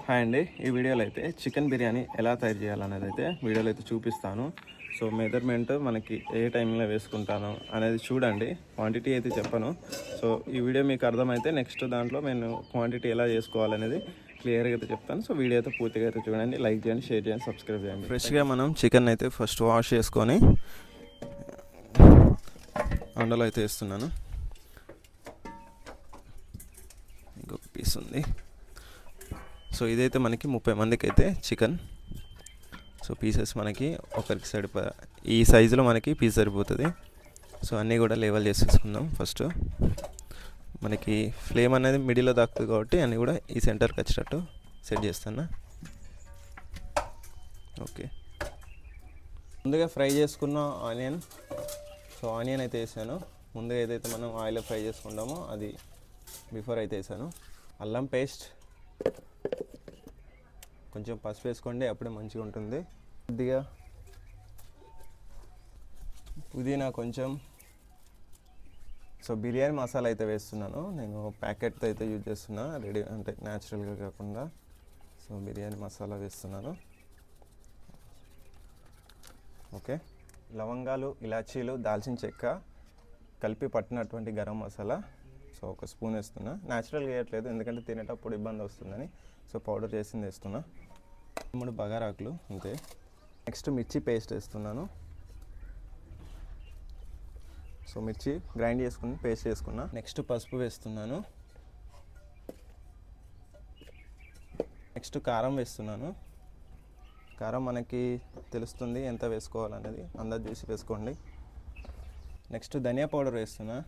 Hi అండి. ఈ వీడియోలో అయితే చికెన్ బిర్యానీ ఎలా తయారు చేయాలనేది అయితే వీడియోలో అయితే చూపిస్తాను. సో మెజర్మెంట్ మనకి ఏ టైంలో వేసుకుంటాను అనేది చూడండి. క్వాంటిటీ అయితే చెప్పను. సో ఈ వీడియో మీకు అర్థమైతే నెక్స్ట్ దాంట్లో నేను క్వాంటిటీ ఎలా చేసుకోవాలనేది క్లియర్గా అయితే చెప్తాను. సో వీడియో అయితే పూర్తిగా అయితే చూడండి. లైక్ చేయండి, షేర్ చేయండి, సబ్స్క్రైబ్ చేయండి. ఫ్రెష్గా మనం చికెన్ అయితే ఫస్ట్ వాష్ చేసుకొని అండలో అయితే వేస్తున్నాను. ఇంకొక పీస్ ఉంది. సో ఇదైతే మనకి 30 మందికి అయితే చికెన్. సో పీసెస్ మనకి ఒకరికి సరిపోదా, ఈ సైజులో మనకి పీస్ సరిపోతుంది. సో అన్నీ కూడా లేవల్ చేసేసుకుందాం. ఫస్ట్ మనకి ఫ్లేమ్ అనేది మిడిల్లో తాకుతుంది కాబట్టి అన్నీ కూడా ఈ సెంటర్కి వచ్చేటట్టు సెట్ చేస్తాను. ఓకే, ముందుగా ఫ్రై చేసుకున్న ఆనియన్. సో ఆనియన్ అయితే వేసాను. ముందుగా ఏదైతే మనం ఆయిల్లో ఫ్రై చేసుకుంటామో అది బిఫోర్ అయితే వేసాను. అల్లం పేస్ట్, కొంచెం పసుపు వేసుకోండి, అప్పుడే మంచిగా ఉంటుంది. కొద్దిగా పుదీనా కొంచెం. సో బిర్యానీ మసాలా అయితే వేస్తున్నాను. నేను ప్యాకెట్ అయితే యూజ్ చేస్తున్నా, రెడీ అంటే న్యాచురల్గా కాకుండా. సో బిర్యానీ మసాలా వేస్తున్నాను. ఓకే, లవంగాలు, ఇలాచీలు, దాల్చిన చెక్క కలిపి పట్టినటువంటి గరం మసాలా. సో ఒక స్పూన్ వేస్తున్నా. న్యాచురల్గా వేయట్లేదు ఎందుకంటే తినేటప్పుడు ఇబ్బంది వస్తుందని. సో పౌడర్ చేసింది వేస్తున్నా. 3 బగారాకులు అంతే. నెక్స్ట్ మిర్చి పేస్ట్ వేస్తున్నాను. సో మిర్చి గ్రైండ్ చేసుకుని పేస్ట్ చేసుకున్నా. నెక్స్ట్ పసుపు వేస్తున్నాను. నెక్స్ట్ కారం వేస్తున్నాను. కారం మనకి తెలుస్తుంది ఎంత వేసుకోవాలనేది, అందాజు చూసి వేసుకోండి. నెక్స్ట్ ధనియా పౌడర్ వేస్తున్నా.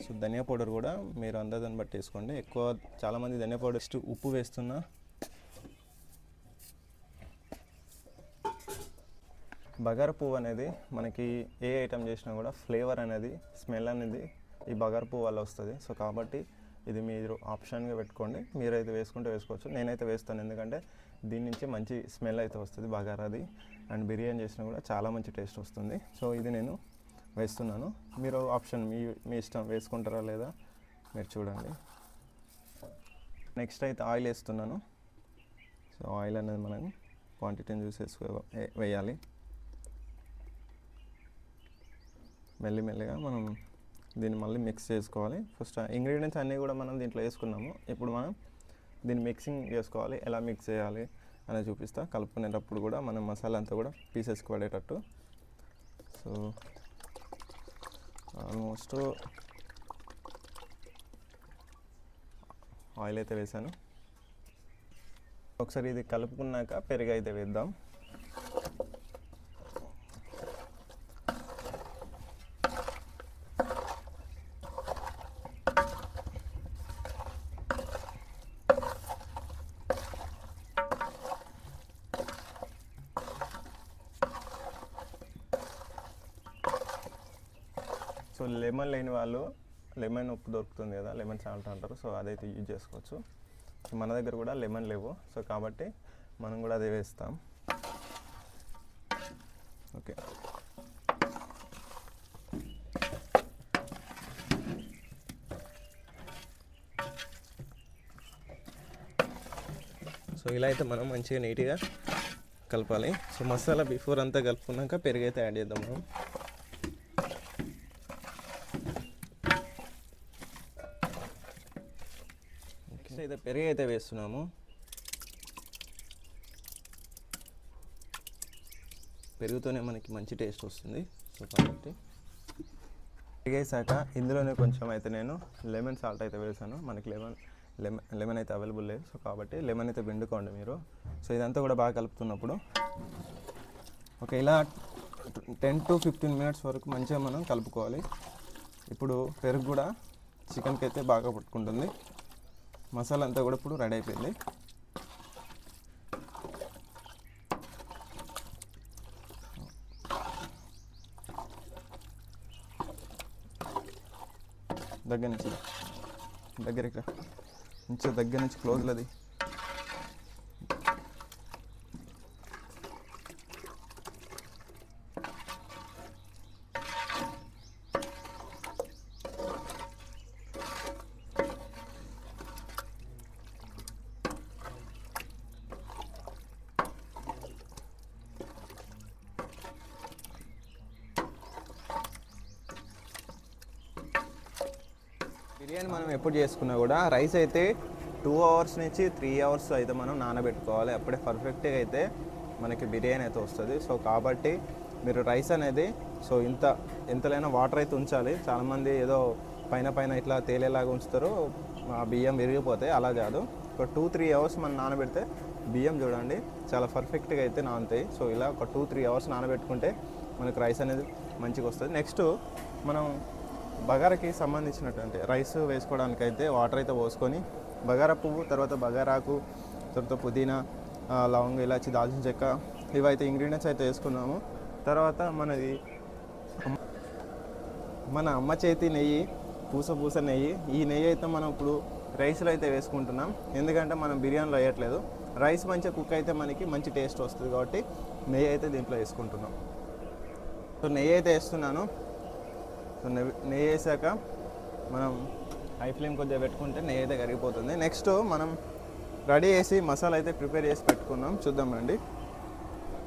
సో ధనియా పౌడర్ కూడా మీరు అందాజాన్ని బట్టి వేసుకోండి. ఎక్కువ చాలామంది ధనియా పౌడర్. నెక్స్ట్ ఉప్పు వేస్తున్నా. బగారా పువ్వు అనేది మనకి ఏ ఐటెం చేసినా కూడా ఫ్లేవర్ అనేది, స్మెల్ అనేది ఈ బగారా పువ్వు వల్ల వస్తుంది. సో కాబట్టి ఇది మీరు ఆప్షన్గా పెట్టుకోండి. మీరైతే వేసుకుంటే వేసుకోవచ్చు. నేనైతే వేస్తాను ఎందుకంటే దీని నుంచి మంచి స్మెల్ అయితే వస్తుంది బగారాది. అండ్ బిర్యానీ చేసినా కూడా చాలా మంచి టేస్ట్ వస్తుంది. సో ఇది నేను వేస్తున్నాను. మీరు ఆప్షన్ మీ ఇష్టం, వేసుకుంటారా లేదా మీరు చూడండి. నెక్స్ట్ అయితే ఆయిల్ వేస్తున్నాను. సో ఆయిల్ అనేది మనం క్వాంటిటీని చూసి వేయాలి. మెల్లిమెల్లిగా మనం దీన్ని మళ్ళీ మిక్స్ చేసుకోవాలి. ఫస్ట్ ఇంగ్రీడియంట్స్ అన్నీ కూడా మనం దీంట్లో వేసుకున్నాము. ఇప్పుడు మనం దీన్ని మిక్సింగ్ చేసుకోవాలి. ఎలా మిక్స్ చేయాలి అనేది చూపిస్తా. కలుపుకునేటప్పుడు కూడా మనం మసాలా అంతా కూడా పీసెస్కి పడేటట్టు. సో ఆల్మోస్ట్ ఆయిల్ అయితే వేసాను. ఒకసారి ఇది కలుపుకున్నాక పెరుగు అయితే వేద్దాం. సో లెమన్ లేని వాళ్ళు లెమన్ ఉప్పు దొరుకుతుంది కదా, లెమన్ సాల్ట్ అంటారు. సో అదైతే యూజ్ చేసుకోవచ్చు. సో మన దగ్గర కూడా లెమన్ లేవు. సో కాబట్టి మనం కూడా అదే వేస్తాం. ఓకే, సో ఇలా అయితే మనం మంచిగా నీట్గా కలపాలి. సో మసాలా బిఫోర్ అంతా కలుపుకున్నాక పెరుగు అయితే యాడ్ చేద్దాం మనం. అయితే పెరుగు అయితే వేస్తున్నాము. పెరుగుతోనే మనకి మంచి టేస్ట్ వస్తుంది. సో కాబట్టి పెరిగేసాక ఇందులోనే కొంచెం అయితే నేను లెమన్ సాల్ట్ అయితే వేసాను. మనకి లెమన్ అయితే అవైలబుల్ లేదు. సో కాబట్టి లెమన్ అయితే పిండుకోండి మీరు. సో ఇదంతా కూడా బాగా కలుపుతున్నప్పుడు ఓకే, ఇలా 10 to 15 minutes వరకు మంచిగా మనం కలుపుకోవాలి. ఇప్పుడు పెరుగు కూడా చికెన్కి అయితే బాగా పట్టుకుంటుంది. మసాలా అంతా కూడా ఇప్పుడు రెడీ అయిపోయింది. దగ్గరికి కొంచెం దగ్గర నుంచి క్లోజ్లో అది. బిర్యానీ మనం ఎప్పుడు చేసుకున్నా కూడా రైస్ అయితే 2 అవర్స్ నుంచి 3 అవర్స్ అయితే మనం నానబెట్టుకోవాలి. అప్పుడే పర్ఫెక్ట్గా అయితే మనకి బిర్యానీ అయితే వస్తుంది. సో కాబట్టి మీరు రైస్ అనేది సో ఎంతలైనా వాటర్ అయితే ఉంచాలి. చాలామంది ఏదో పైన ఇట్లా తేలేలాగా ఉంచుతారు, ఆ బియ్యం విరిగిపోతాయి. అలా కాదు, ఒక 2-3 అవర్స్ మనం నానబెడితే బియ్యం చూడండి చాలా పర్ఫెక్ట్గా అయితే నానుతాయి. సో ఇలా ఒక 2-3 అవర్స్ నానబెట్టుకుంటే మనకు రైస్ అనేది మంచిగా వస్తుంది. నెక్స్ట్ మనం బగారాకి సంబంధించినటువంటి రైస్ వేసుకోవడానికి అయితే వాటర్ అయితే పోసుకొని బగారా పువ్వు, తర్వాత బగారాకు, తర్వాత పుదీనా, లవంగ, ఇలాచి, దాల్చిన చెక్క, ఇవైతే ఇంగ్రీడియంట్స్ అయితే వేసుకున్నాము. తర్వాత మన అమ్మ చేతి నెయ్యి, పూస నెయ్యి, ఈ నెయ్యి అయితే మనం ఇప్పుడు రైస్లో అయితే వేసుకుంటున్నాం. ఎందుకంటే మనం బిర్యానీలో వేయట్లేదు. రైస్ మంచిగా కుక్ అయితే మనకి మంచి టేస్ట్ వస్తుంది కాబట్టి నెయ్యి అయితే దీంట్లో వేసుకుంటున్నాం. సో నెయ్యి అయితే వేస్తున్నాను. సో నెయ్యి వేసాక మనం హై ఫ్లేమ్ కొద్దిగా పెట్టుకుంటే నెయ్యి అయితే కరిగిపోతుంది. నెక్స్ట్ మనం రెడీ చేసి మసాలా అయితే ప్రిపేర్ చేసి పెట్టుకున్నాం. చూద్దాం రండి.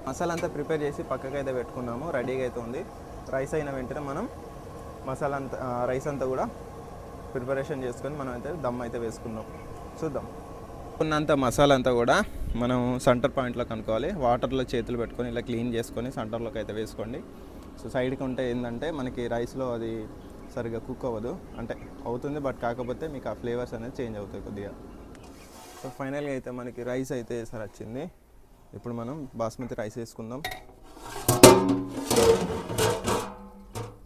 మసాలా అంతా ప్రిపేర్ చేసి పక్కకి అయితే పెట్టుకున్నాము, రెడీగా అయితే ఉంది. రైస్ అయిన వెంటనే మనం మసాలా అంతా రైస్ అంతా కూడా ప్రిపరేషన్ చేసుకొని మనం అయితే దమ్ అయితే వేసుకున్నాం. చూద్దాం. ఉన్నంత మసాలా అంతా కూడా మనం సెంటర్ పాయింట్లో కనుక్కోవాలి. వాటర్లో చేతులు పెట్టుకొని ఇలా క్లీన్ చేసుకొని సెంటర్లోకి అయితే వేసుకోండి. సో సైడ్కి ఉంటే ఏంటంటే మనకి రైస్లో అది సరిగ్గా కుక్ అవ్వదు, అంటే అవుతుంది బట్ కాకపోతే మీకు ఆ ఫ్లేవర్స్ అనేది చేంజ్ అవుతాయి కొద్దిగా. సో ఫైనల్గా అయితే మనకి రైస్ అయితే సరి వచ్చింది. ఇప్పుడు మనం బాస్మతి రైస్ వేసుకుందాం.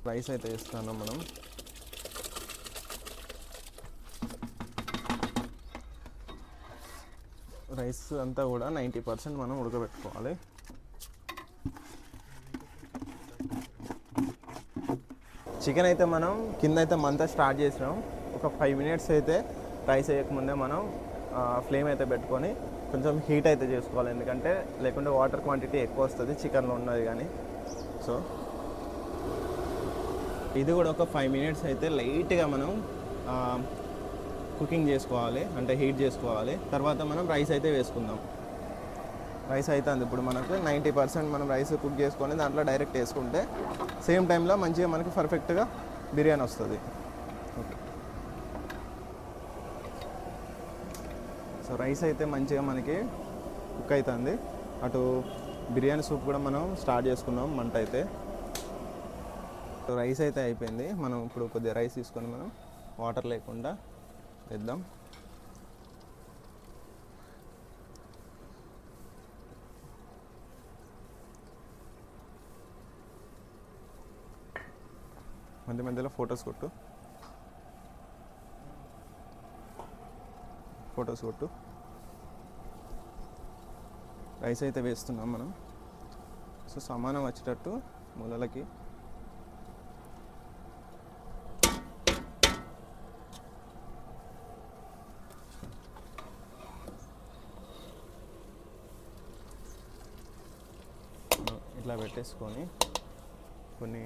రైస్ అయితే వేస్తున్నాం మనం. రైస్ అంతా కూడా 90% మనం ఉడకబెట్టుకోవాలి. చికెన్ అయితే మనం కింద అయితే మంతా స్టార్ట్ చేసినాం. ఒక 5 మినిట్స్ అయితే రైస్ వేయకముందే మనం ఫ్లేమ్ అయితే పెట్టుకొని కొంచెం హీట్ అయితే చేసుకోవాలి. ఎందుకంటే లేకుంటే వాటర్ క్వాంటిటీ ఎక్కువ వస్తుంది చికెన్లో ఉన్నది కానీ. సో ఇది కూడా ఒక 5 మినిట్స్ అయితే లైట్గా మనం కుకింగ్ చేసుకోవాలి, అంటే హీట్ చేసుకోవాలి. తర్వాత మనం రైస్ అయితే వేసుకుందాం. రైస్ అయితే ఇప్పుడు మనకు 90% మనం రైస్ కుక్ చేసుకొని దాంట్లో డైరెక్ట్ వేసుకుంటే సేమ్ టైంలో మంచిగా మనకి పర్ఫెక్ట్గా బిర్యానీ వస్తుంది. ఓకే. సో రైస్ అయితే మంచిగా మనకి కుక్ అవుతుంది. అటు బిర్యానీ సూప్ కూడా మనం స్టార్ట్ చేసుకున్నాం మంట అయితే. సో రైస్ అయితే అయిపోయింది. మనం ఇప్పుడు కొద్దిగా రైస్ తీసుకొని మనం వాటర్ లేకుండా వేద్దాం. మధ్యలో ఫొటోస్ కొట్టు. రైస్ అయితే వేస్తున్నాం మనం. సో సమానం వచ్చేటట్టు మూలలకి. ఇట్లా పెట్టేసుకొని కొన్ని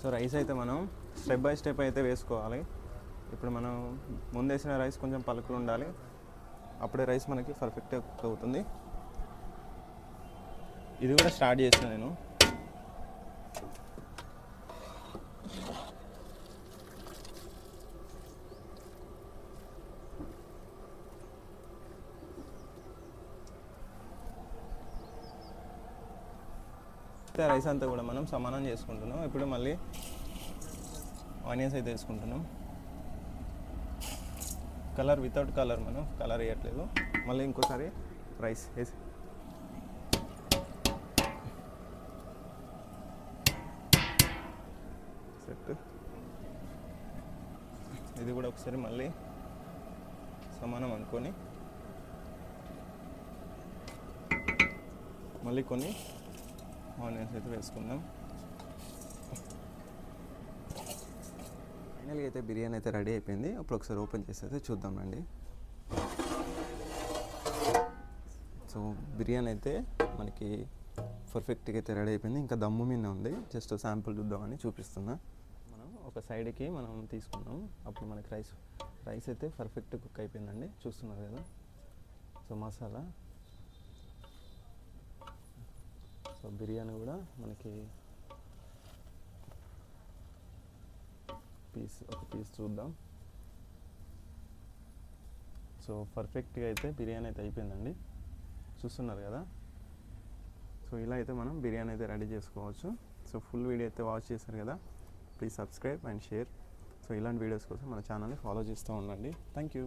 సో రైస్ అయితే మనం స్టెప్ బై స్టెప్ అయితే వేసుకోవాలి. ఇప్పుడు మనం ముందేసిన రైస్ కొంచెం పలుకులు ఉండాలి, అప్పుడే రైస్ మనకి పర్ఫెక్ట్గా కుక్ అవుతుంది. ఇది కూడా స్టార్ట్ చేసిన నేను. రైస్ అంతా కూడా మనం సమానం చేసుకుంటున్నాం. ఇప్పుడు మళ్ళీ ఆనియన్స్ అయితే వేసుకుంటున్నాం. కలర్ వితౌట్ కలర్, మనం కలర్ వేయట్లేదు. మళ్ళీ ఇంకోసారి రైస్ వేసి సెట్. ఇది కూడా ఒకసారి మళ్ళీ సమానం అనుకొని మళ్ళీ కొన్ని ఆనియన్స్ అయితే వేసుకుందాం. ఫైనల్గా అయితే బిర్యానీ అయితే రెడీ అయిపోయింది. అప్పుడు ఒకసారి ఓపెన్ చేసి అయితే చూద్దామండి. సో బిర్యానీ అయితే మనకి పర్ఫెక్ట్గా అయితే రెడీ అయిపోయింది. ఇంకా దమ్ము మీద ఉంది, జస్ట్ శాంపుల్ చూద్దామని చూపిస్తున్నా. మనం ఒక సైడ్కి మనం తీసుకున్నాం. అప్పుడు మనకి రైస్ అయితే పర్ఫెక్ట్ కుక్ అయిపోయిందండి, చూస్తున్నారు కదా. సో మసాలా, సో బిర్యానీ కూడా మనకి ఒక పీస్ చూద్దాం. సో పర్ఫెక్ట్గా అయితే బిర్యానీ అయితే అయిపోయిందండి, చూస్తున్నారు కదా. సో ఇలా అయితే మనం బిర్యానీ అయితే రెడీ చేసుకోవచ్చు. సో ఫుల్ వీడియో అయితే వాచ్ చేశారు కదా, please subscribe and share. So ఇలాంటి వీడియోస్ కోసం మన ఛానల్ని ఫాలో చేస్తూ ఉండండి. Thank you.